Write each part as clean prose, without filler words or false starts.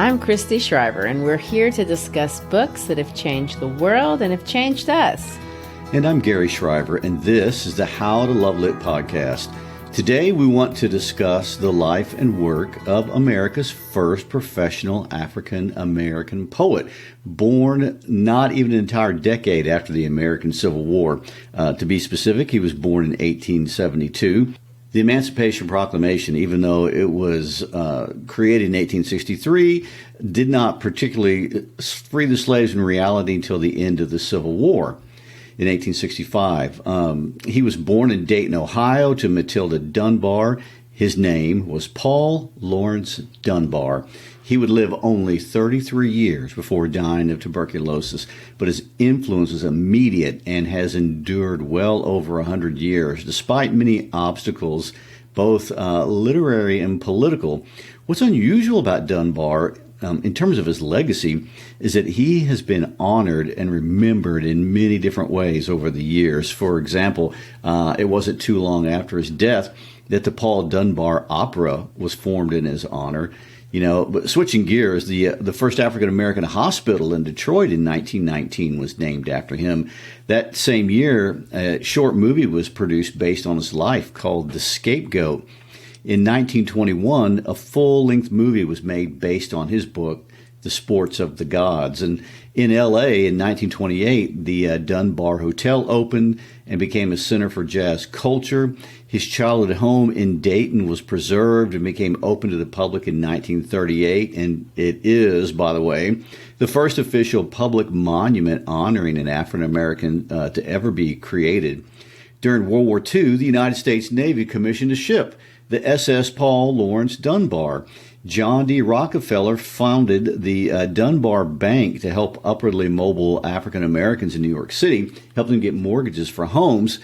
I'm Christy Schreiber, and we're here to discuss books that have changed the world and have changed us. And I'm Gary Schreiber, and this is the How to Love Lit podcast. Today we want to discuss the life and work of America's first professional African-American poet, born not even an entire decade after the American Civil War. To be specific, he was born in 1872. The Emancipation Proclamation, even though it was created in 1863, did not particularly free the slaves in reality until the end of the Civil War. In 1865. He was born in Dayton, Ohio, to Matilda Dunbar. His name was Paul Laurence Dunbar. He would live only 33 years before dying of tuberculosis, but his influence was immediate and has endured well over 100 years, despite many obstacles, both literary and political. What's unusual about Dunbar in terms of his legacy, is that he has been honored and remembered in many different ways over the years. For example, it wasn't too long after his death that the Paul Dunbar Opera was formed in his honor. But switching gears, the first African-American hospital in Detroit in 1919 was named after him. That same year, a short movie was produced based on his life called The Scapegoat. In 1921, a full-length movie was made based on his book, The Sports of the Gods. And in L.A. in 1928, the Dunbar Hotel opened and became a center for jazz culture. His childhood home in Dayton was preserved and became open to the public in 1938. And it is, by the way, the first official public monument honoring an African-American to ever be created. During World War II, the United States Navy commissioned a ship, the SS Paul Laurence Dunbar. John D. Rockefeller founded the Dunbar Bank to help upwardly mobile African Americans in New York City, help them get mortgages for homes.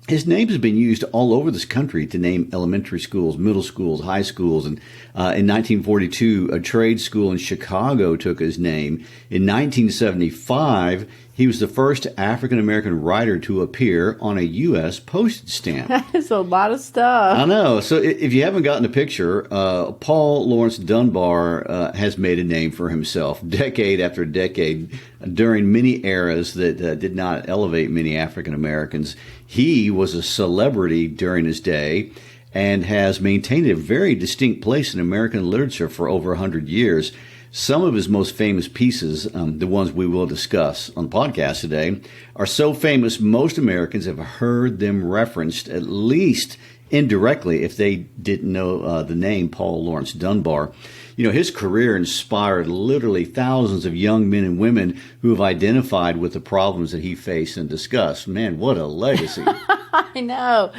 His name has been used all over this country to name elementary schools, middle schools, high schools. And in 1942, a trade school in Chicago took his name. In 1975, he was the first African-American writer to appear on a U.S. postage stamp. That is a lot of stuff. I know. So if you haven't gotten a picture, Paul Laurence Dunbar has made a name for himself decade after decade during many eras that did not elevate many African-Americans. He was a celebrity during his day and has maintained a very distinct place in American literature for over 100 years. Some of his most famous pieces, the ones we will discuss on the podcast today, are so famous most Americans have heard them referenced at least indirectly if they didn't know the name Paul Laurence Dunbar. His career inspired literally thousands of young men and women who have identified with the problems that he faced and discussed. Man, what a legacy. I know.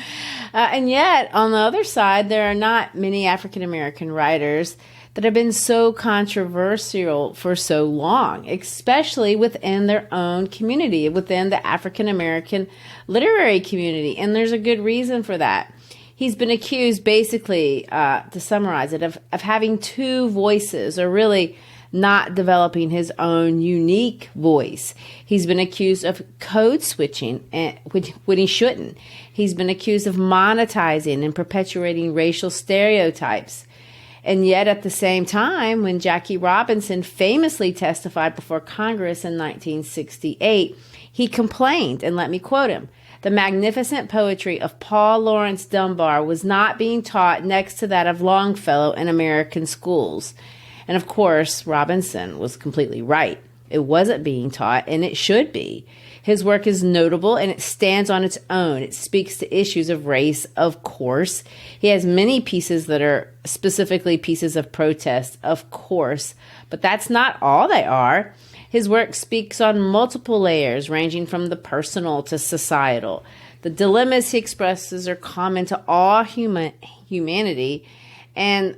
And yet, on the other side, there are not many African-American writers that have been so controversial for so long, especially within their own community, within the African-American literary community. And there's a good reason for that. He's been accused, basically, to summarize it, of having two voices, or really not developing his own unique voice. He's been accused of code switching when he shouldn't. He's been accused of monetizing and perpetuating racial stereotypes. And yet at the same time, when Jackie Robinson famously testified before Congress in 1968, he complained, and let me quote him, "The magnificent poetry of Paul Laurence Dunbar was not being taught next to that of Longfellow in American schools." And of course, Robinson was completely right. It wasn't being taught, and it should be. His work is notable, and it stands on its own. It speaks to issues of race, of course. He has many pieces that are specifically pieces of protest, of course. But that's not all they are. His work speaks on multiple layers, ranging from the personal to societal. The dilemmas he expresses are common to all humanity, and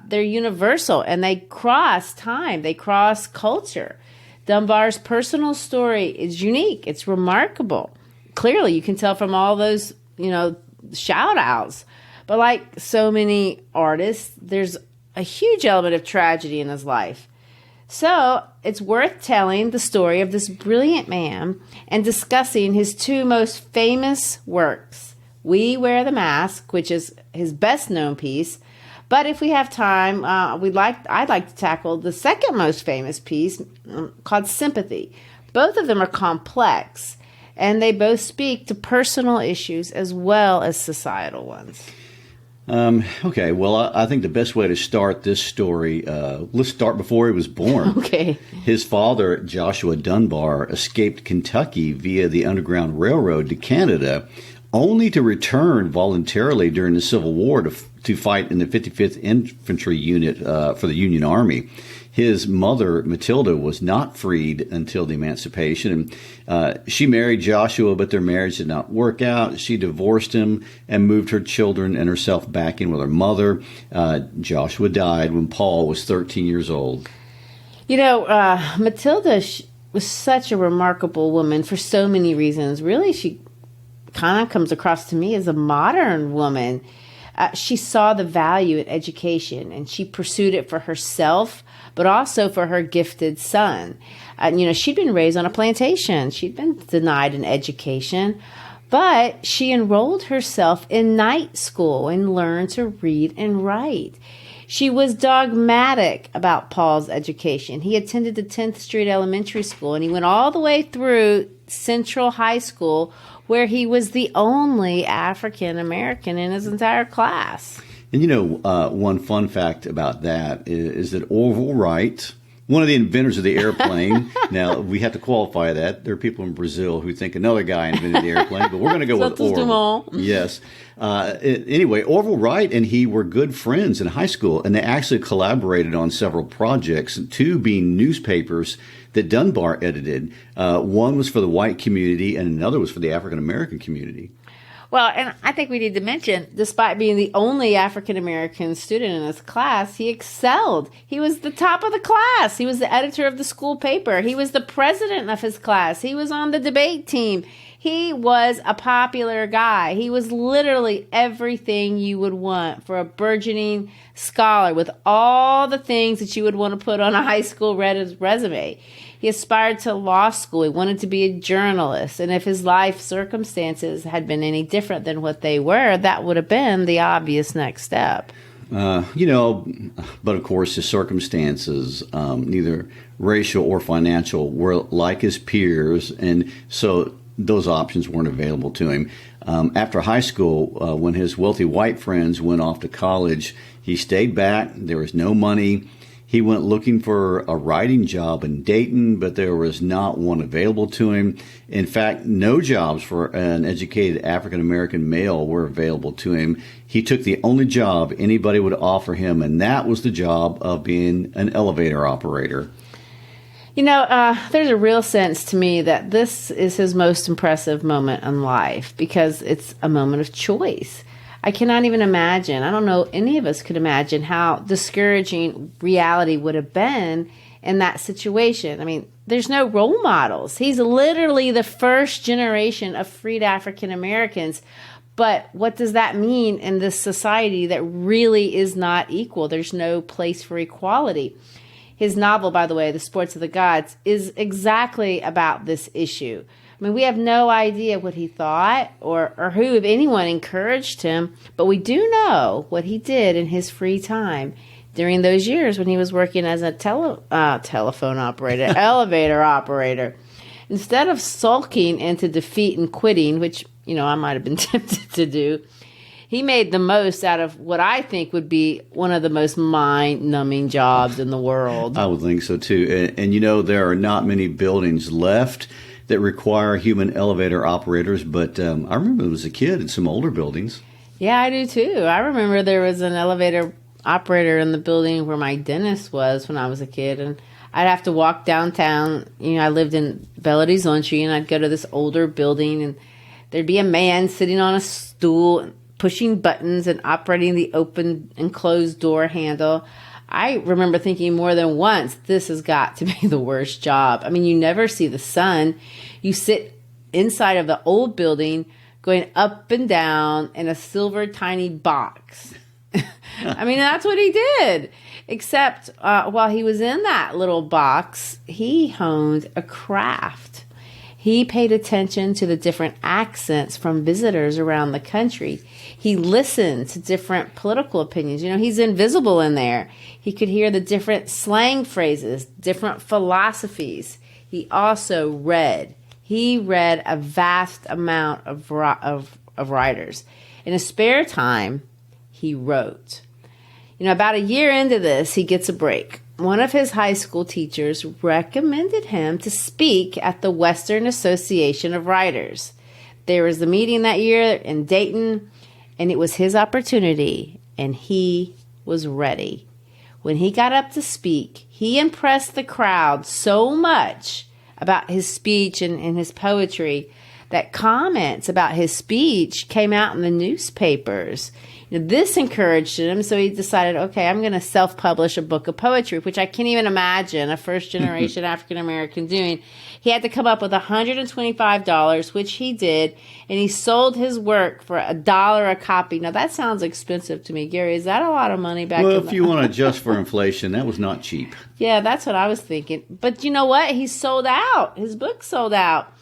they're universal, and they cross time. They cross culture. Dunbar's personal story is unique. It's remarkable. Clearly, you can tell from all those, shout outs. But like so many artists, there's a huge element of tragedy in his life. So it's worth telling the story of this brilliant man and discussing his two most famous works, We Wear the Mask, which is his best known piece, But if we have time, I'd like to tackle the second most famous piece called Sympathy. Both of them are complex, and they both speak to personal issues as well as societal ones. Okay, well, I think the best way to start this story, let's start before he was born. Okay. His father, Joshua Dunbar, escaped Kentucky via the Underground Railroad to Canada, only to return voluntarily during the Civil War to fight in the 55th Infantry Unit for the Union Army. His mother, Matilda, was not freed until the emancipation. And she married Joshua, but their marriage did not work out. She divorced him and moved her children and herself back in with her mother. Joshua died when Paul was 13 years old. Matilda was such a remarkable woman for so many reasons. Really, she kind of comes across to me as a modern woman. She saw the value in education, and she pursued it for herself, but also for her gifted son. She'd been raised on a plantation. She'd been denied an education, but she enrolled herself in night school and learned to read and write. She was dogmatic about Paul's education. He attended the 10th Street Elementary School, and he went all the way through Central High School, where he was the only African American in his entire class. And one fun fact about that is that Orville Wright, one of the inventors of the airplane, now we have to qualify that. There are people in Brazil who think another guy invented the airplane, but we're going to go with Orville. Yes. Anyway, Orville Wright and he were good friends in high school, and they actually collaborated on several projects, two being newspapers that Dunbar edited. One was for the white community, and another was for the African American community. Well, and I think we need to mention, despite being the only African-American student in his class, he excelled. He was the top of the class. He was the editor of the school paper. He was the president of his class. He was on the debate team. He was a popular guy. He was literally everything you would want for a burgeoning scholar, with all the things that you would want to put on a high school resume. He aspired to law school. He wanted to be a journalist. And if his life circumstances had been any different than what they were, that would have been the obvious next step. But of course, his circumstances, neither racial or financial, were like his peers. And so those options weren't available to him. After high school, when his wealthy white friends went off to college, he stayed back. There was no money. He went looking for a writing job in Dayton, but there was not one available to him. In fact, no jobs for an educated African-American male were available to him. He took the only job anybody would offer him, and that was the job of being an elevator operator. There's a real sense to me that this is his most impressive moment in life because it's a moment of choice. I cannot even imagine. I don't know any of us could imagine how discouraging reality would have been in that situation. I mean, there's no role models. He's literally the first generation of freed African Americans. But what does that mean in this society that really is not equal? There's no place for equality. His novel, by the way, The Sports of the Gods, is exactly about this issue. I mean, we have no idea what he thought or who, if anyone, encouraged him, but we do know what he did in his free time during those years when he was working as a telephone operator, elevator operator. Instead of sulking into defeat and quitting, which, I might have been tempted to do, he made the most out of what I think would be one of the most mind-numbing jobs in the world. I would think so, too. And there are not many buildings left that require human elevator operators, but I remember as a kid in some older buildings. Yeah, I do too. I remember there was an elevator operator in the building where my dentist was when I was a kid, and I'd have to walk downtown. I lived in Belo Horizonte, and I'd go to this older building, and there'd be a man sitting on a stool pushing buttons and operating the open and closed door handle. I remember thinking more than once, this has got to be the worst job. I mean, you never see the sun. You sit inside of the old building going up and down in a silver tiny box. I mean, that's what he did. Except while he was in that little box, he honed a craft. He paid attention to the different accents from visitors around the country. He listened to different political opinions. He's invisible in there. He could hear the different slang phrases, different philosophies. He also read. He read a vast amount of writers. In his spare time, he wrote. About a year into this, he gets a break. One of his high school teachers recommended him to speak at the Western Association of Writers. There was a meeting that year in Dayton, and it was his opportunity, and he was ready. When he got up to speak, he impressed the crowd so much about his speech and his poetry that comments about his speech came out in the newspapers. This encouraged him, so he decided, okay, I'm going to self-publish a book of poetry, which I can't even imagine a first-generation African-American doing. He had to come up with $125, which he did, and he sold his work for $1 a copy. Now, that sounds expensive to me. Gary, is that a lot of money back then? Well, if you want to adjust for inflation, that was not cheap. Yeah, that's what I was thinking. But you know what? He sold out. His book sold out.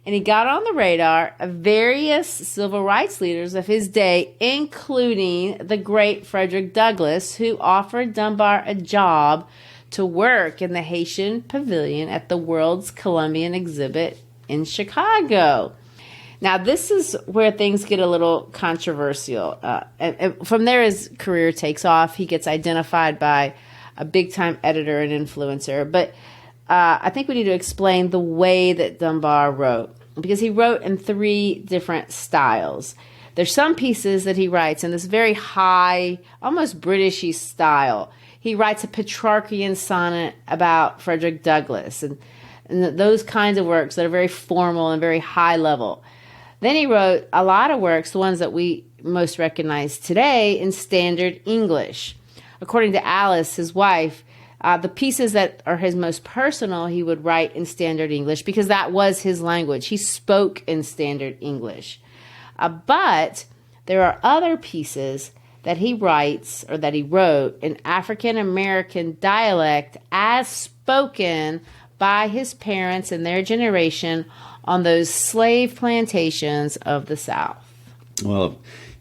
And he got on the radar of various civil rights leaders of his day, including the great Frederick Douglass, who offered Dunbar a job to work in the Haitian Pavilion at the World's Columbian Exhibit in Chicago. Now, this is where things get a little controversial. And from there, his career takes off. He gets identified by a big-time editor and influencer. But I think we need to explain the way that Dunbar wrote, because he wrote in 3 different styles. There's some pieces that he writes in this very high, almost Britishy style. He writes a Petrarchian sonnet about Frederick Douglass and those kinds of works that are very formal and very high level. Then he wrote a lot of works, the ones that we most recognize today, in standard English. According to Alice, his wife, the pieces that are his most personal, he would write in standard English because that was his language. He spoke in standard English. But there are other pieces that he writes or that he wrote in African American dialect as spoken by his parents and their generation on those slave plantations of the South. Well,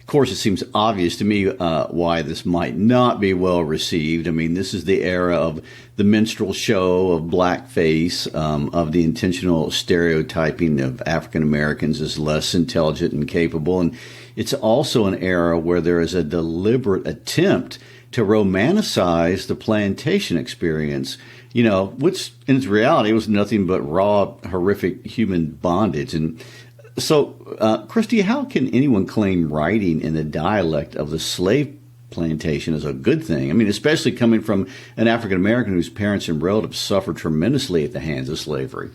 of course, it seems obvious to me why this might not be well received. I mean, this is the era of the minstrel show, of blackface, of the intentional stereotyping of African Americans as less intelligent and capable. And it's also an era where there is a deliberate attempt to romanticize the plantation experience, which in its reality was nothing but raw, horrific human bondage. And so, Christy, how can anyone claim writing in the dialect of the slave plantation is a good thing? I mean, especially coming from an African American whose parents and relatives suffered tremendously at the hands of slavery.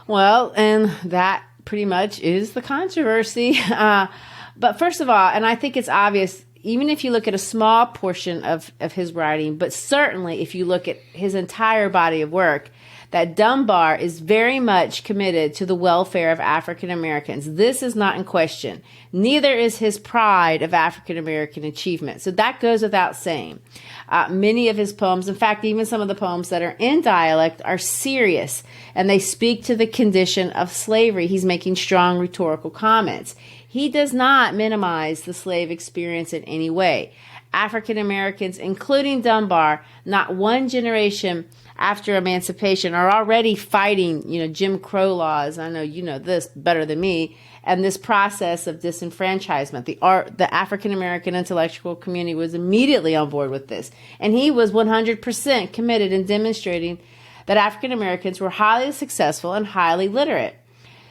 Well, and that pretty much is the controversy. But first of all, and I think it's obvious, even if you look at a small portion of his writing, but certainly if you look at his entire body of work, that Dunbar is very much committed to the welfare of African Americans. This is not in question. Neither is his pride of African American achievement. So that goes without saying. Many of his poems, in fact, even some of the poems that are in dialect, are serious, and they speak to the condition of slavery. He's making strong rhetorical comments. He does not minimize the slave experience in any way. African Americans, including Dunbar, not one generation after emancipation, are already fighting, Jim Crow laws. I know you know this better than me. And this process of disenfranchisement, the African American intellectual community was immediately on board with this. And he was 100% committed in demonstrating that African Americans were highly successful and highly literate.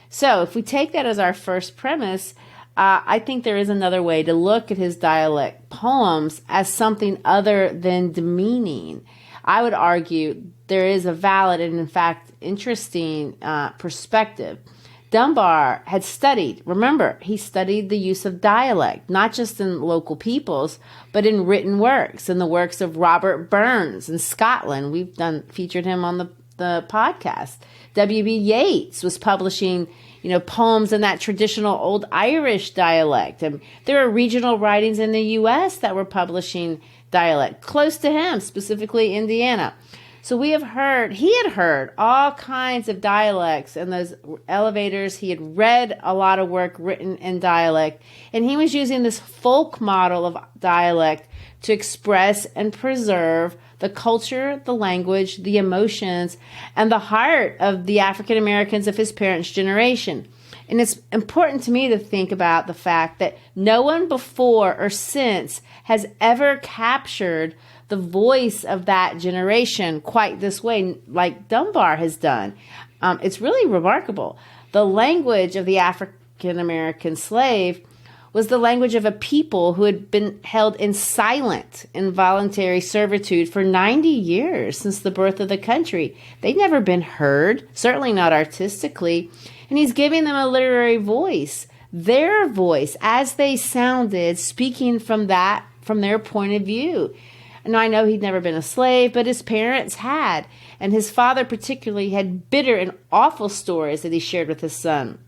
So if we take that as our first premise, I think there is another way to look at his dialect poems as something other than demeaning. I would argue there is a valid and, in fact, interesting perspective. Dunbar had studied, remember, he studied the use of dialect, not just in local peoples, but in written works, in the works of Robert Burns in Scotland. We've featured him on the podcast. W.B. Yeats was publishing poems in that traditional old Irish dialect. And there are regional writings in the U.S. that were publishing dialect close to him, specifically Indiana. So he had heard all kinds of dialects in those elevators. He had read a lot of work written in dialect, and he was using this folk model of dialect to express and preserve the culture, the language, the emotions, and the heart of the African Americans of his parents' generation. And it's important to me to think about the fact that no one before or since has ever captured the voice of that generation quite this way, like Dunbar has done. It's really remarkable. The language of the African American slave was the language of a people who had been held in silent involuntary servitude for 90 years since the birth of the country. They'd never been heard, certainly not artistically. And he's giving them a literary voice, their voice, as they sounded, speaking from their point of view. And I know he'd never been a slave, but his parents had. And his father particularly had bitter and awful stories that he shared with his son.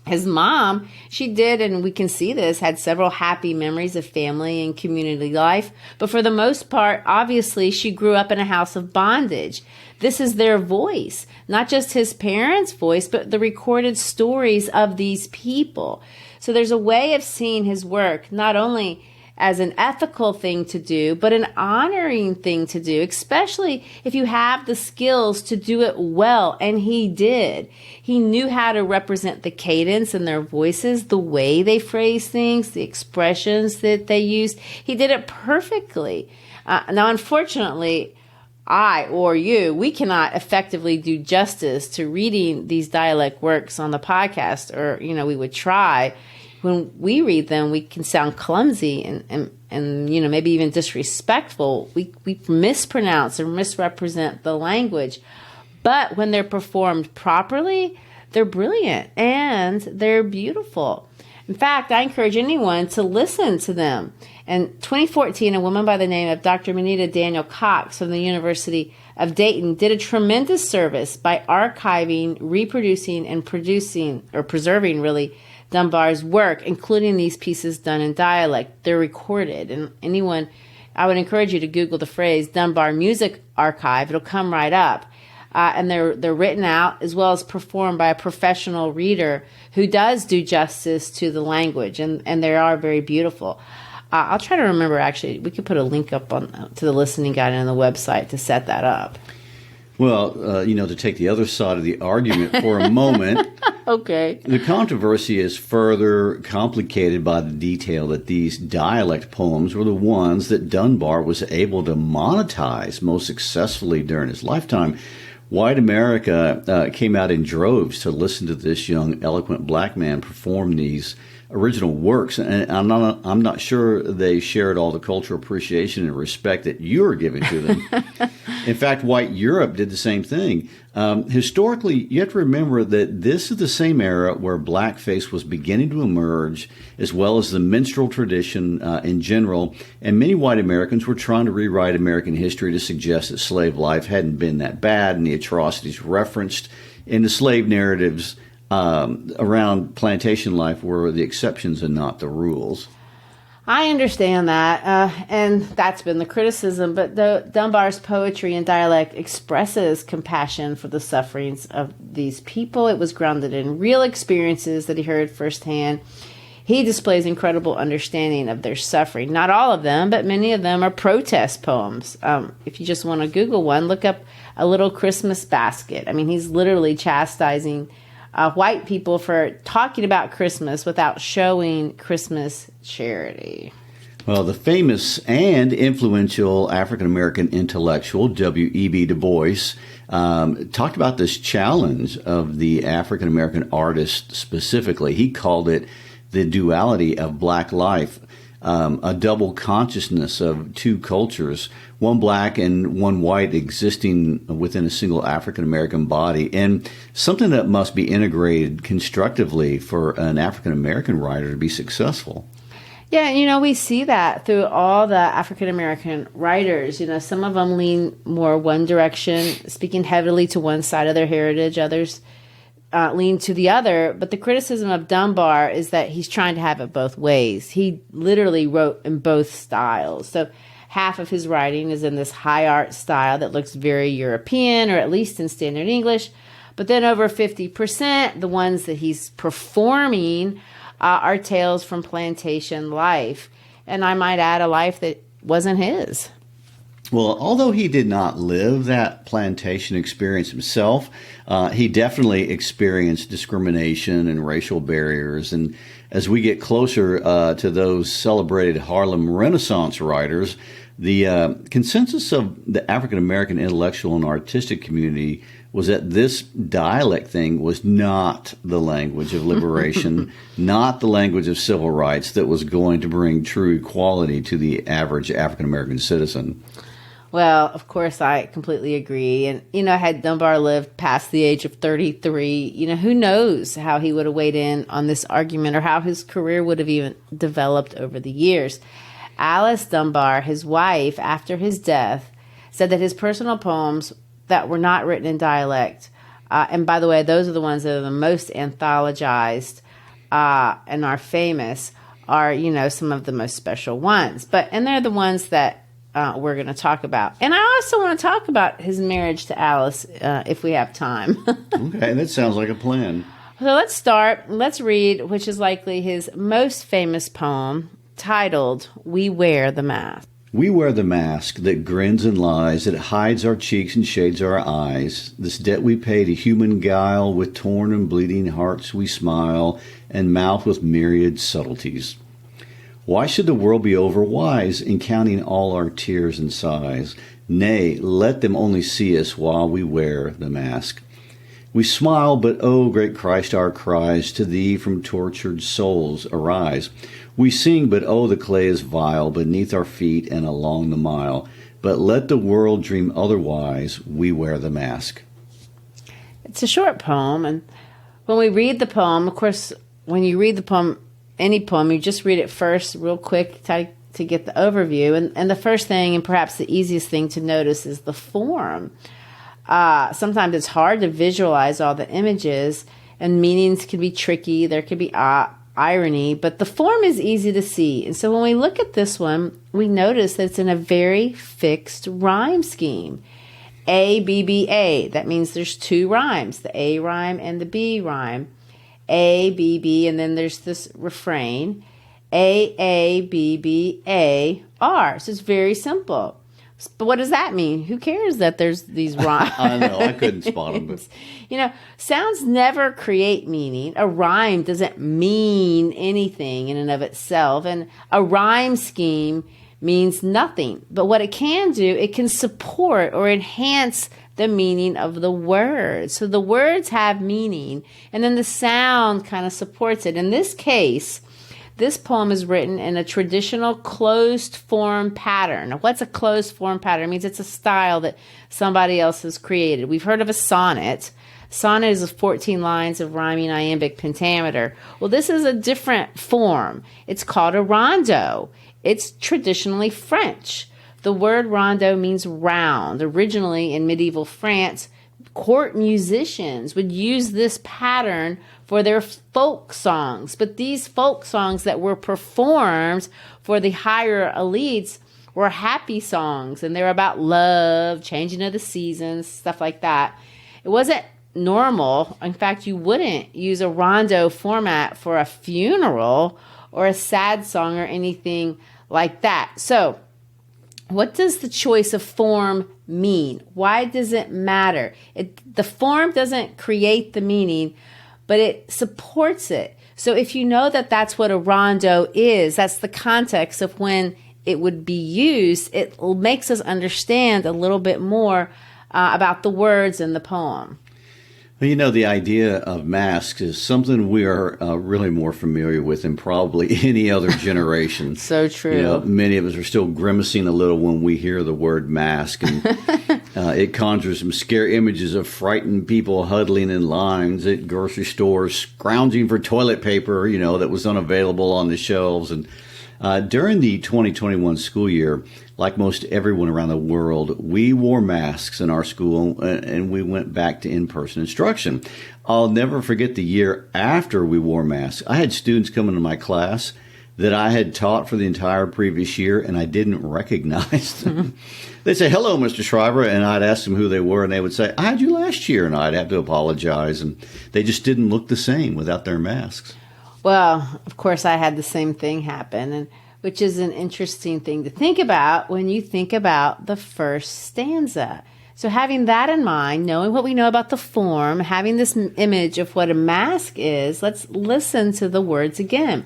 His mom, she did, and we can see this, had several happy memories of family and community life. But for the most part, obviously, she grew up in a house of bondage. This is their voice, not just his parents' voice, but the recorded stories of these people. So there's a way of seeing his work, not only as an ethical thing to do, but an honoring thing to do, especially if you have the skills to do it well. And he did. He knew how to represent the cadence in their voices, the way they phrase things, the expressions that they used. He did it perfectly. Now, unfortunately, I or you, we cannot effectively do justice to reading these dialect works on the podcast, or, we would try. When we read them, we can sound clumsy and maybe even disrespectful. We mispronounce or misrepresent the language. But when they're performed properly, they're brilliant and they're beautiful. In fact, I encourage anyone to listen to them. In 2014, a woman by the name of Dr. Manita Daniel Cox from the University of Dayton did a tremendous service by archiving, reproducing, and preserving Dunbar's work, including these pieces done in dialect. They're recorded, and I would encourage you to Google the phrase Dunbar Music Archive. It'll come right up. And they're written out as well as performed by a professional reader who does do justice to the language, and they are very beautiful. I'll try to remember, actually, we could put a link up to the listening guide on the website to set that up. Well, to take the other side of the argument for a moment. Okay. The controversy is further complicated by the detail that these dialect poems were the ones that Dunbar was able to monetize most successfully during his lifetime. White America came out in droves to listen to this young, eloquent black man perform these original works, and I'm not sure they shared all the cultural appreciation and respect that you are giving to them. In fact, white Europe did the same thing. Historically, you have to remember that this is the same era where blackface was beginning to emerge, as well as the minstrel tradition in general, and many white Americans were trying to rewrite American history to suggest that slave life hadn't been that bad, and the atrocities referenced in the slave narratives around plantation life were the exceptions and not the rules. I understand that, and that's been the criticism, but Dunbar's poetry and dialect expresses compassion for the sufferings of these people. It was grounded in real experiences that he heard firsthand. He displays incredible understanding of their suffering. Not all of them, but many of them are protest poems. If you just want to Google one, look up A Little Christmas Basket. I mean, he's literally chastising white people for talking about Christmas without showing Christmas charity. Well, the famous and influential African-American intellectual W.E.B. Du Bois talked about this challenge of the African-American artist specifically. He called it the duality of black life, a double consciousness of two cultures, one black and one white existing within a single African-American body, and something that must be integrated constructively for an African-American writer to be successful. Yeah, we see that through all the African-American writers. Some of them lean more one direction, speaking heavily to one side of their heritage. Others lean to the other. But the criticism of Dunbar is that he's trying to have it both ways. He literally wrote in both styles. So half of his writing is in this high art style that looks very European, or at least in standard English. But then over 50%, the ones that he's performing are tales from plantation life. And I might add, a life that wasn't his. Well, although he did not live that plantation experience himself, he definitely experienced discrimination and racial barriers. And as we get closer to those celebrated Harlem Renaissance writers, the consensus of the African American intellectual and artistic community was that this dialect thing was not the language of liberation, not the language of civil rights that was going to bring true equality to the average African American citizen. Well, of course, I completely agree. And, had Dunbar lived past the age of 33, who knows how he would have weighed in on this argument or how his career would have even developed over the years. Alice Dunbar, his wife, after his death, said that his personal poems that were not written in dialect, and by the way, those are the ones that are the most anthologized and are famous, are, some of the most special ones. And they're the ones that we're going to talk about. And I also want to talk about his marriage to Alice if we have time. Okay, that sounds like a plan. So let's start. Let's read, which is likely his most famous poem, titled, "We Wear the Mask." We wear the mask that grins and lies, that hides our cheeks and shades our eyes. This debt we pay to human guile, with torn and bleeding hearts we smile, and mouth with myriad subtleties. Why should the world be overwise in counting all our tears and sighs? Nay, let them only see us while we wear the mask. We smile, but oh, great Christ, our cries to thee from tortured souls arise. We sing, but oh, the clay is vile beneath our feet and along the mile. But let the world dream otherwise, we wear the mask. It's a short poem, and when we read the poem, of course, when you read the poem, any poem, you just read it first real quick to get the overview. And the first thing, and perhaps the easiest thing to notice, is the form. Sometimes it's hard to visualize all the images, and meanings can be tricky. There could be irony, but the form is easy to see. And so when we look at this one, we notice that it's in a very fixed rhyme scheme. A, B, B, A. That means there's two rhymes, the A rhyme and the B rhyme. A, B, B, and then there's this refrain. A, B, B, A, R. So it's very simple. But what does that mean? Who cares that there's these rhymes? I know, I couldn't spot them. But sounds never create meaning. A rhyme doesn't mean anything in and of itself. And a rhyme scheme means nothing. But what it can do, it can support or enhance the meaning of the words. So the words have meaning, and then the sound kind of supports it. In this case, this poem is written in a traditional closed form pattern. Now, what's a closed form pattern? It means it's a style that somebody else has created. We've heard of a sonnet. Sonnet is 14 lines of rhyming iambic pentameter. Well, this is a different form. It's called a rondo. It's traditionally French. The word rondo means round. Originally in medieval France, court musicians would use this pattern for their folk songs. But these folk songs that were performed for the higher elites were happy songs, and they were about love, changing of the seasons, stuff like that. It wasn't normal. In fact, you wouldn't use a rondo format for a funeral or a sad song or anything like that. So, what does the choice of form mean? Why does it matter? The form doesn't create the meaning, but it supports it. So if you know that that's what a rondo is, that's the context of when it would be used, it makes us understand a little bit more about the words in the poem. Well, the idea of masks is something we are really more familiar with than probably any other generation. So true. Many of us are still grimacing a little when we hear the word mask, and it conjures some scary images of frightened people huddling in lines at grocery stores, scrounging for toilet paper, that was unavailable on the shelves. And during the 2021 school year, like most everyone around the world, we wore masks in our school, and we went back to in-person instruction. I'll never forget the year after we wore masks. I had students come into my class that I had taught for the entire previous year, and I didn't recognize them. They'd say, "Hello, Mr. Shriver," and I'd ask them who they were, and they would say, "I had you last year," and I'd have to apologize, and they just didn't look the same without their masks. Well, of course, I had the same thing happen, and which is an interesting thing to think about when you think about the first stanza. So having that in mind, knowing what we know about the form, having this image of what a mask is, let's listen to the words again.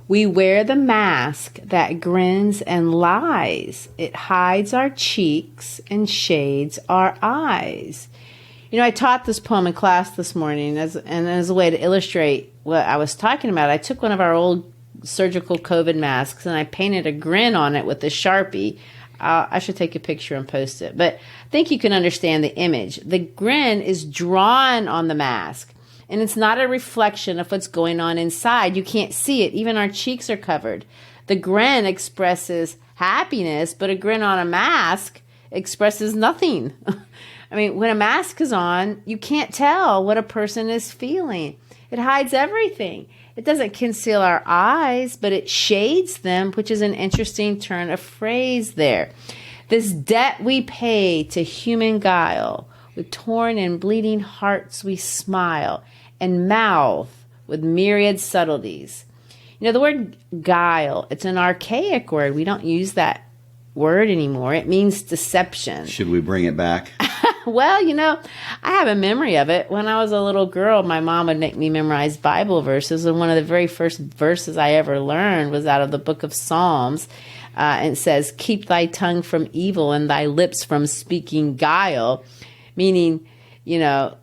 We wear the mask that grins and lies. It hides our cheeks and shades our eyes. You know, I taught this poem in class this morning, as a way to illustrate what I was talking about. I took one of our old surgical COVID masks and I painted a grin on it with a Sharpie. I should take a picture and post it. But I think you can understand the image. The grin is drawn on the mask. And it's not a reflection of what's going on inside. You can't see it. Even our cheeks are covered. The grin expresses happiness, but a grin on a mask expresses nothing. I mean, when a mask is on, you can't tell what a person is feeling. It hides everything. It doesn't conceal our eyes, but it shades them, which is an interesting turn of phrase there. This debt we pay to human guile, with torn and bleeding hearts we smile, and mouth with myriad subtleties. You know, the word guile, it's an archaic word. We don't use that word anymore. It means deception. Should we bring it back? Well, you know, I have a memory of it. When I was a little girl, my mom would make me memorize Bible verses, and one of the very first verses I ever learned was out of the book of Psalms. And it says, "Keep thy tongue from evil and thy lips from speaking guile," meaning, you know,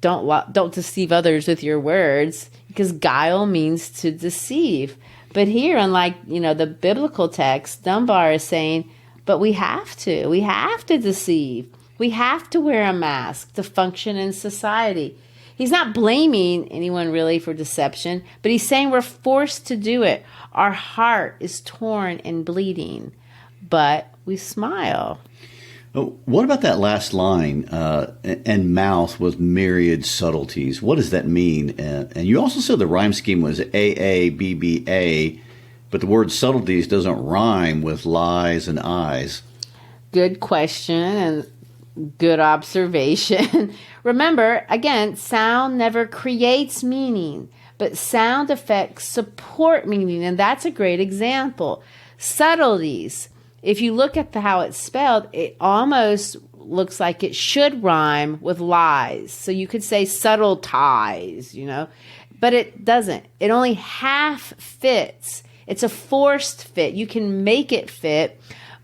don't deceive others with your words, because guile means to deceive. But here, unlike, you know, the biblical text, Dunbar is saying, but we have to deceive. We have to wear a mask to function in society. He's not blaming anyone really for deception, but he's saying we're forced to do it. Our heart is torn and bleeding, but we smile. What about that last line, and mouth with myriad subtleties? What does that mean? And you also said the rhyme scheme was AABBA, but the word subtleties doesn't rhyme with lies and eyes. Good question and good observation. Remember, again, sound never creates meaning, but sound effects support meaning, and that's a great example. Subtleties. If you look at how it's spelled, it almost looks like it should rhyme with lies. So you could say subtle ties, you know, but it doesn't. It only half fits. It's a forced fit. You can make it fit,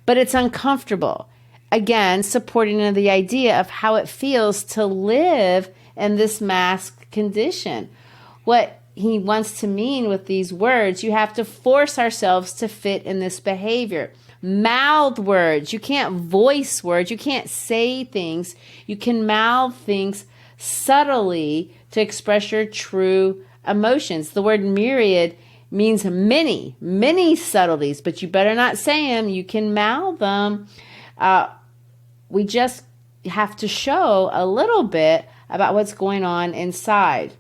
but it's uncomfortable. Again, supporting the idea of how it feels to live in this masked condition. What he wants to mean with these words, you have to force ourselves to fit in this behavior. Mouth words. You can't voice words. You can't say things. You can mouth things subtly to express your true emotions. The word myriad means many subtleties, but you better not say them. You can mouth them. We just have to show a little bit about what's going on inside.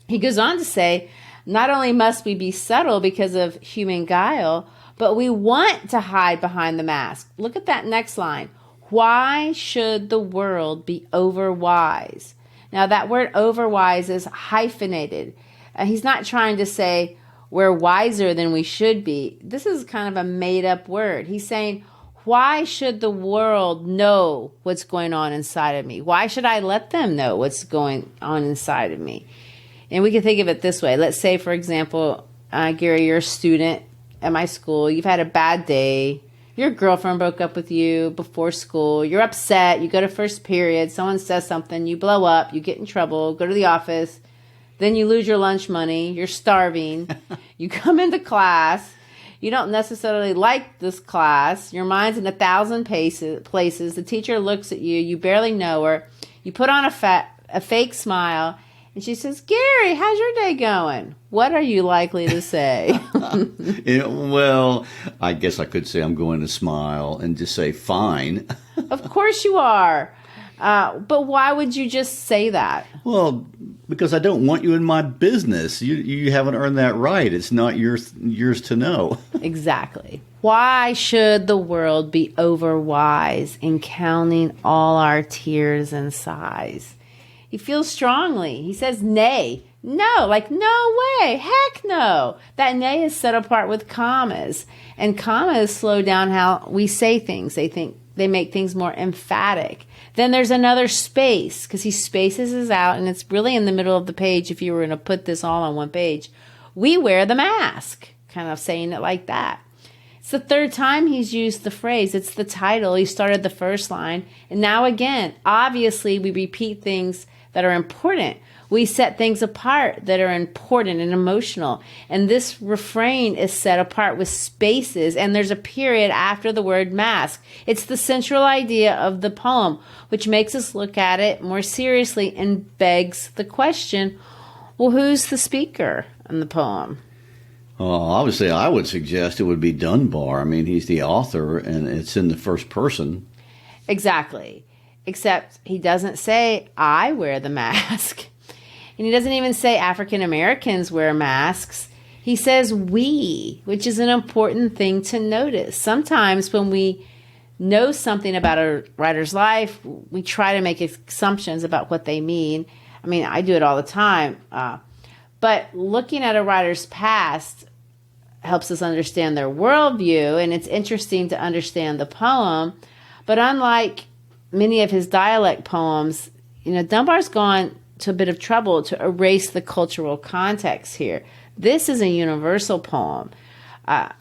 He goes on to say, not only must we be subtle because of human guile, but we want to hide behind the mask. Look at that next line. Why should the world be overwise? Now, that word overwise is hyphenated. He's not trying to say we're wiser than we should be. This is kind of a made-up word. He's saying, why should the world know what's going on inside of me? Why should I let them know what's going on inside of me? And we can think of it this way. Let's say, for example, Gary, you're a student at my school. You've had a bad day. Your girlfriend broke up with you before school. You're upset. You go to first period. Someone says something. You blow up. You get in trouble. Go to the office. Then you lose your lunch money. You're starving. You come into class. You don't necessarily like this class. Your mind's in 1,000 places. The teacher looks at you. You barely know her. You put on a fake smile. And she says, Gary, how's your day going? What are you likely to say? Well, I guess I could say I'm going to smile and just say, fine. Of course you are. But why would you just say that? Well, because I don't want you in my business. You haven't earned that right. It's not yours to know. Exactly. Why should the world be overwise in counting all our tears and sighs? He feels strongly. He says, nay. No, like no way. Heck no. That nay is set apart with commas. And commas slow down how we say things. They make things more emphatic. Then there's another space, because he spaces us out, and it's really in the middle of the page if you were going to put this all on one page. We wear the mask, kind of saying it like that. It's the third time he's used the phrase. It's the title. He started the first line, and now again, obviously we repeat things that are important. We set things apart that are important and emotional. And this refrain is set apart with spaces, and there's a period after the word mask. It's the central idea of the poem, which makes us look at it more seriously and begs the question, well, who's the speaker in the poem? Obviously, I would suggest it would be Dunbar. I mean, he's the author, and it's in the first person. Exactly. Except he doesn't say, I wear the mask. And he doesn't even say African Americans wear masks. He says we, which is an important thing to notice. Sometimes when we know something about a writer's life, we try to make assumptions about what they mean. I mean, I do it all the time. But looking at a writer's past helps us understand their worldview, and it's interesting to understand the poem. But unlike many of his dialect poems, Dunbar's gone to a bit of trouble to erase the cultural context here. This is a universal poem.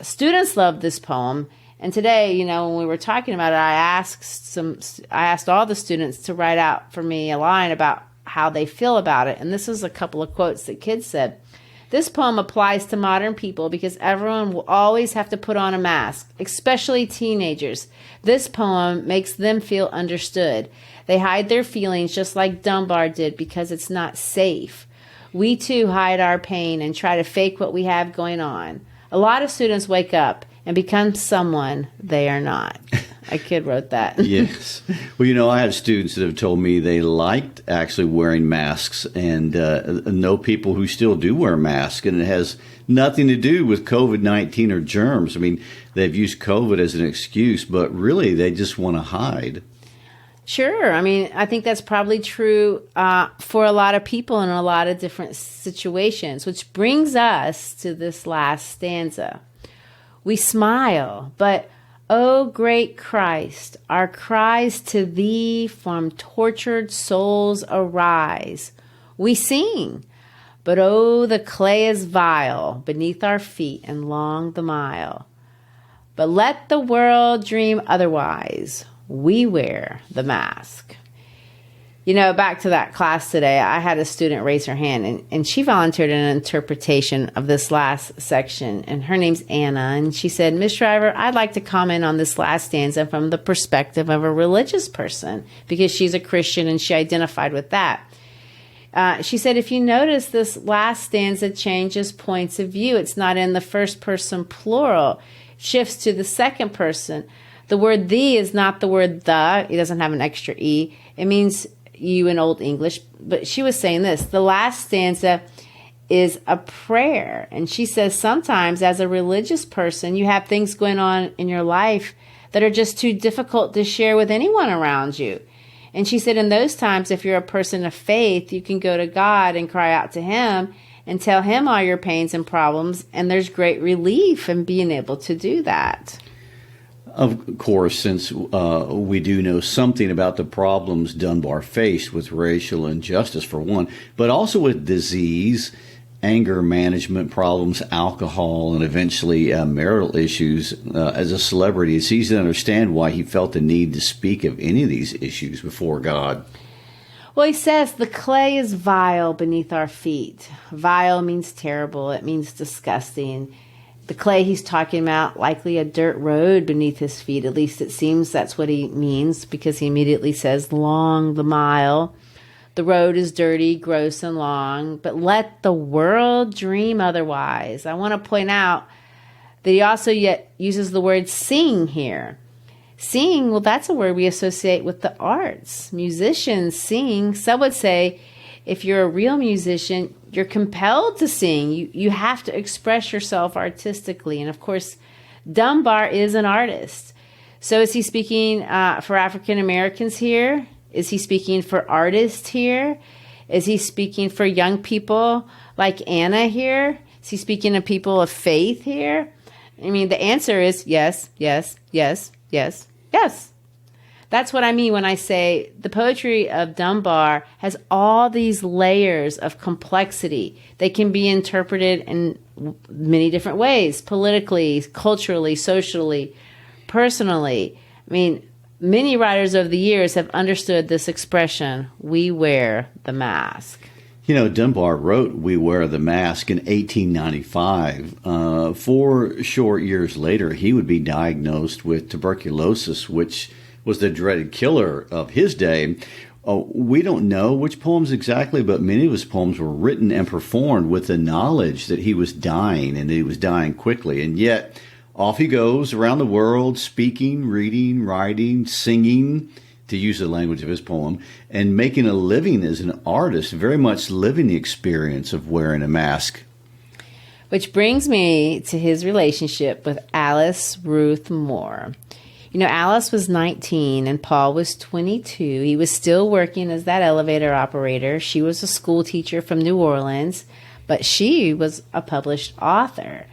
Students love this poem, and today, when we were talking about it, I asked all the students to write out for me a line about how they feel about it, and this is a couple of quotes that kids said. This poem applies to modern people because everyone will always have to put on a mask, especially teenagers. This poem makes them feel understood. They hide their feelings just like Dunbar did because it's not safe. We too hide our pain and try to fake what we have going on. A lot of students wake up and become someone they are not. A kid wrote that. Yes. Well, I have students that have told me they liked actually wearing masks, and know people who still do wear masks, and it has nothing to do with COVID-19 or germs. I mean, they've used COVID as an excuse, but really they just want to hide. Sure. I mean, I think that's probably true for a lot of people in a lot of different situations, which brings us to this last stanza. We smile, but O great Christ, our cries to thee from tortured souls arise. We sing, but oh, the clay is vile beneath our feet and long the mile. But let the world dream otherwise. We wear the mask. Back to that class today, I had a student raise her hand, and she volunteered an interpretation of this last section. And her name's Anna, and she said, Miss Shriver, I'd like to comment on this last stanza from the perspective of a religious person, because she's a Christian and she identified with that. She said, if you notice, this last stanza changes points of view. It's not in the first person plural. It shifts to the second person. The word thee is not the word the. It doesn't have an extra E. It means you in Old English. But she was saying this. The last stanza is a prayer. And she says sometimes as a religious person, you have things going on in your life that are just too difficult to share with anyone around you. And she said in those times, if you're a person of faith, you can go to God and cry out to him and tell him all your pains and problems. And there's great relief in being able to do that. Of course, since we do know something about the problems Dunbar faced with racial injustice, for one, but also with disease, anger management problems, alcohol, and eventually marital issues, as a celebrity, it's easy to understand why he felt the need to speak of any of these issues before God. Well, he says the clay is vile beneath our feet. Vile means terrible. It means disgusting. The clay he's talking about, likely a dirt road beneath his feet. At least it seems that's what he means, because he immediately says, long the mile. The road is dirty, gross, and long, but let the world dream otherwise. I want to point out that he also yet uses the word sing here. Seeing, well, that's a word we associate with the arts. Musicians sing. Some would say if you're a real musician, you're compelled to sing. You have to express yourself artistically. And of course, Dunbar is an artist. So is he speaking for African Americans here? Is he speaking for artists here? Is he speaking for young people like Anna here? Is he speaking to people of faith here? I mean, the answer is yes, yes, yes, yes, yes. That's what I mean when I say the poetry of Dunbar has all these layers of complexity. They can be interpreted in many different ways, politically, culturally, socially, personally. I mean, many writers over the years have understood this expression, we wear the mask. You know, Dunbar wrote We Wear the Mask in 1895. 4 short years later, he would be diagnosed with tuberculosis, which was the dreaded killer of his day. We don't know which poems exactly, but many of his poems were written and performed with the knowledge that he was dying and that he was dying quickly. And yet, off he goes around the world, speaking, reading, writing, singing, to use the language of his poem, and making a living as an artist, very much living the experience of wearing a mask. Which brings me to his relationship with Alice Ruth Moore. You know, Alice was 19 and Paul was 22. He was still working as that elevator operator. She was a school teacher from New Orleans, but she was a published author.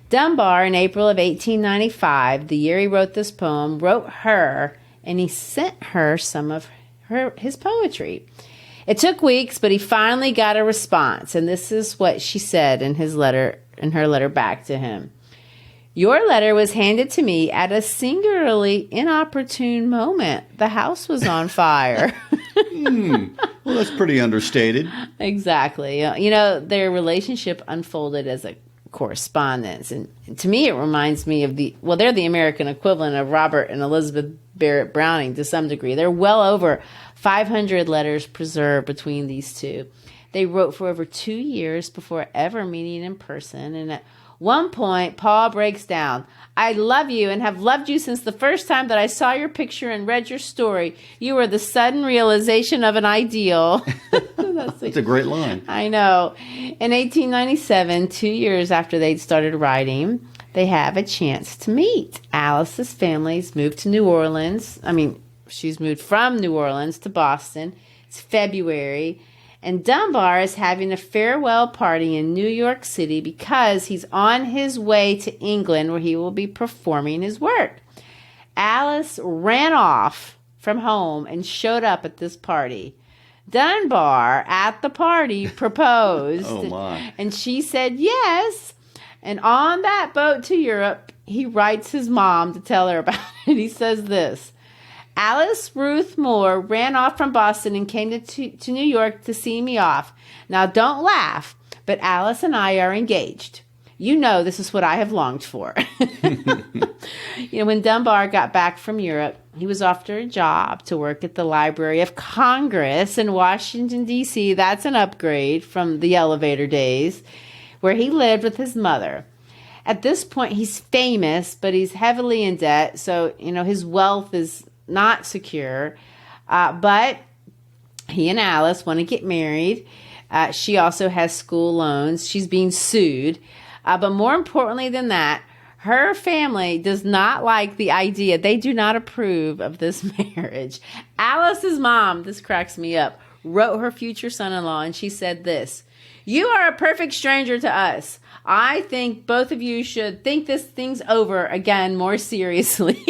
Dunbar, in April of 1895, the year he wrote this poem, wrote her, and he sent her some of his poetry. It took weeks, but he finally got a response, and this is what she said in her letter back to him. Your letter was handed to me at a singularly inopportune moment. The house was on fire. Well, that's pretty understated. Exactly. You know, their relationship unfolded as a correspondence. And to me, it reminds me of they're the American equivalent of Robert and Elizabeth Barrett Browning to some degree. There are well over 500 letters preserved between these two. They wrote for over 2 years before ever meeting in person. And at one point, Paul breaks down. I love you and have loved you since the first time that I saw your picture and read your story. You were the sudden realization of an ideal. That's a great line. I know. In 1897, 2 years after they'd started writing, they have a chance to meet. Alice's family's moved to New Orleans. She's moved from New Orleans to Boston. It's February. And Dunbar is having a farewell party in New York City because he's on his way to England where he will be performing his work. Alice ran off from home and showed up at this party. Dunbar, at the party, proposed. Oh, my. And she said yes. And on that boat to Europe, he writes his mom to tell her about it. He says this. Alice Ruth Moore ran off from Boston and came to New York to see me off. Now, don't laugh, but Alice and I are engaged. You know this is what I have longed for. When Dunbar got back from Europe, he was offered a job to work at the Library of Congress in Washington, D.C. That's an upgrade from the elevator days, where he lived with his mother. At this point, he's famous, but he's heavily in debt, so, his wealth is not secure, but he and Alice want to get married. She also has school loans. She's being sued. But more importantly than that, her family does not like the idea. They do not approve of this marriage. Alice's mom, this cracks me up, wrote her future son-in-law, and she said this, you are a perfect stranger to us. I think both of you should think this thing's over again more seriously.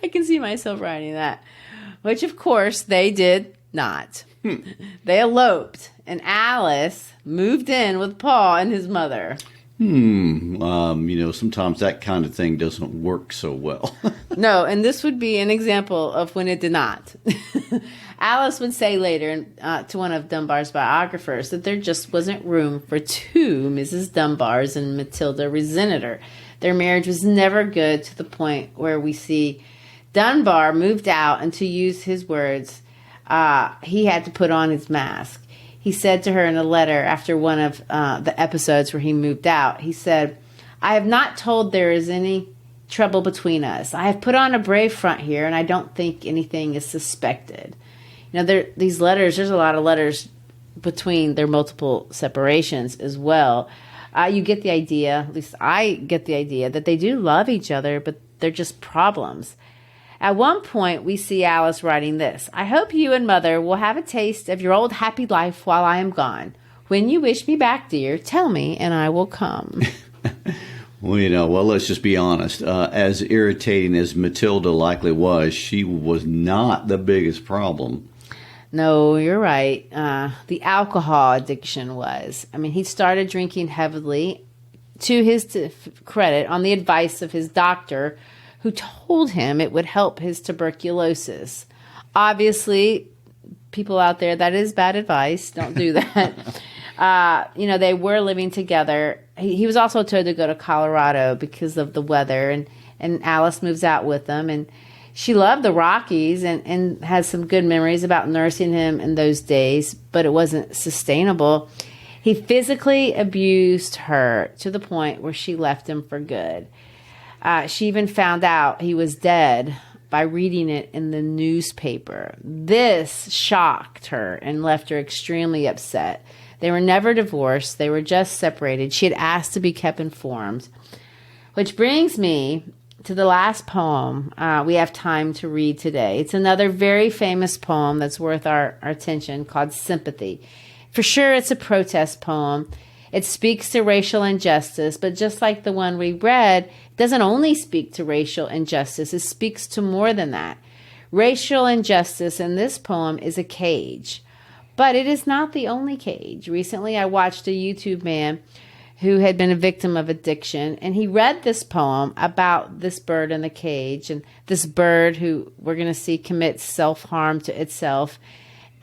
I can see myself writing that, which of course they did not. They eloped, and Alice moved in with Paul and his mother. Sometimes that kind of thing doesn't work so well. No, and this would be an example of when it did not. Alice would say later to one of Dunbar's biographers that there just wasn't room for two Mrs. Dunbars, and Matilda resented her. Their marriage was never good, to the point where we see Dunbar moved out, and to use his words, he had to put on his mask. He said to her in a letter after one of the episodes where he moved out, he said, I have not told there is any trouble between us. I have put on a brave front here, and I don't think anything is suspected. These letters, there's a lot of letters between their multiple separations as well. You get the idea, at least I get the idea, that they do love each other, but they're just problems. At one point, we see Alice writing this: "I hope you and Mother will have a taste of your old happy life while I am gone. When you wish me back, dear, tell me and I will come." Well, let's just be honest. As irritating as Matilda likely was, she was not the biggest problem. No, you're right. The alcohol addiction was. He started drinking heavily, to his credit, on the advice of his doctor, who told him it would help his tuberculosis. Obviously, people out there, that is bad advice. Don't do that. They were living together. He was also told to go to Colorado because of the weather, and Alice moves out with them. And she loved the Rockies and has some good memories about nursing him in those days, but it wasn't sustainable. He physically abused her to the point where she left him for good. She even found out he was dead by reading it in the newspaper. This shocked her and left her extremely upset. They were never divorced. They were just separated. She had asked to be kept informed. Which brings me to the last poem we have time to read today. It's another very famous poem that's worth our attention, called Sympathy. For sure, it's a protest poem. It speaks to racial injustice, but just like the one we read, it doesn't only speak to racial injustice. It speaks to more than that. Racial injustice in this poem is a cage. But it is not the only cage. Recently, I watched a YouTube man who had been a victim of addiction, and he read this poem about this bird in the cage, and this bird who we're going to see commits self-harm to itself,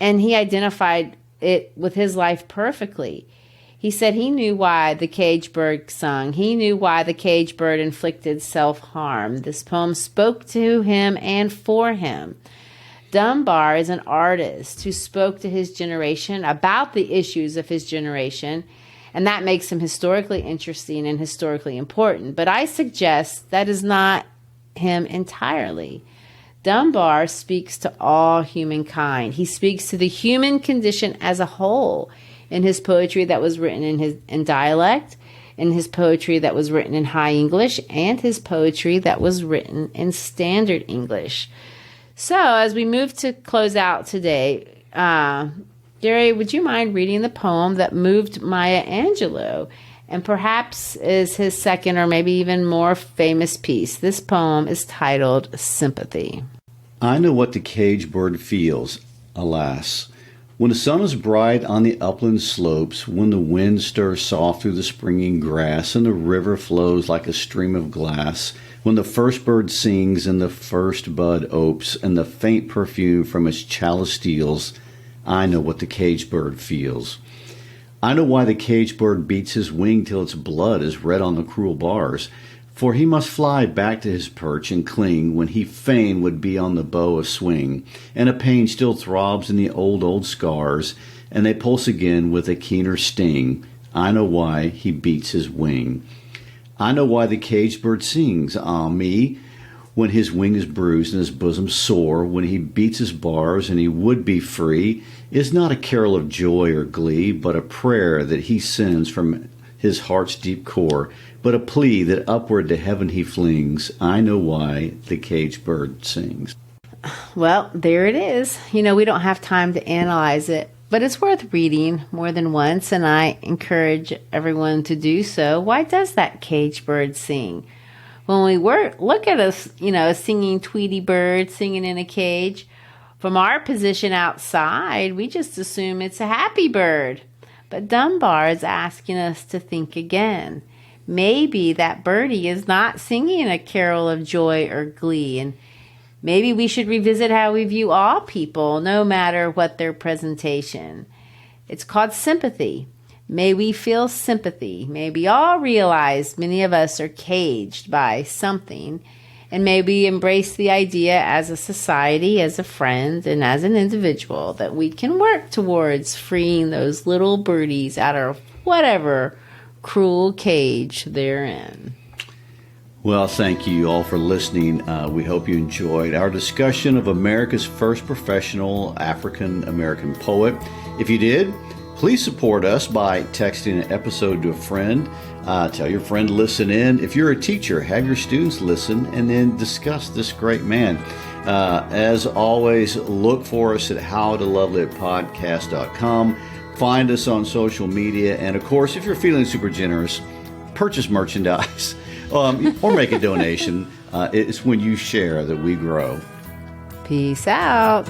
and he identified it with his life perfectly. He said he knew why the cage bird sung. He knew why the cage bird inflicted self-harm. This poem spoke to him and for him. Dunbar is an artist who spoke to his generation about the issues of his generation, and that makes him historically interesting and historically important. But I suggest that is not him entirely. Dunbar speaks to all humankind. He speaks to the human condition as a whole in his poetry that was written in dialect, in his poetry that was written in High English, and his poetry that was written in Standard English. So, as we move to close out today, Gary, would you mind reading the poem that moved Maya Angelou, and perhaps is his second or maybe even more famous piece? This poem is titled Sympathy. I know what the cage bird feels, alas. When the sun is bright on the upland slopes, when the wind stirs soft through the springing grass, and the river flows like a stream of glass, when the first bird sings and the first bud opes, and the faint perfume from its chalice steals, I know what the cage bird feels. I know why the cage bird beats his wing till its blood is red on the cruel bars, for he must fly back to his perch and cling when he fain would be on the bow a swing, and a pain still throbs in the old scars, and they pulse again with a keener sting. I know why he beats his wing. I know why the cage bird sings, ah me, when his wing is bruised and his bosom sore, when he beats his bars and he would be free, is not a carol of joy or glee, but a prayer that he sends from his heart's deep core, but a plea that upward to heaven he flings. I know why the cage bird sings. Well, there it is. We don't have time to analyze it, but it's worth reading more than once, and I encourage everyone to do so. Why does that cage bird sing? When we look at a singing Tweety bird singing in a cage, from our position outside, we just assume it's a happy bird. But Dunbar is asking us to think again. Maybe that birdie is not singing a carol of joy or glee, and maybe we should revisit how we view all people, no matter what their presentation. It's called sympathy. May we feel sympathy. May we all realize many of us are caged by something, and may we embrace the idea as a society, as a friend, and as an individual that we can work towards freeing those little birdies out of whatever cruel cage they're in. Well, thank you all for listening. We hope you enjoyed our discussion of America's first professional African American poet. If you did, please support us by texting an episode to a friend. Tell your friend to listen in. If you're a teacher, have your students listen and then discuss this great man. As always, look for us at howtolovelitpodcast.com. Find us on social media. And of course, if you're feeling super generous, purchase merchandise or make a donation. It's when you share that we grow. Peace out.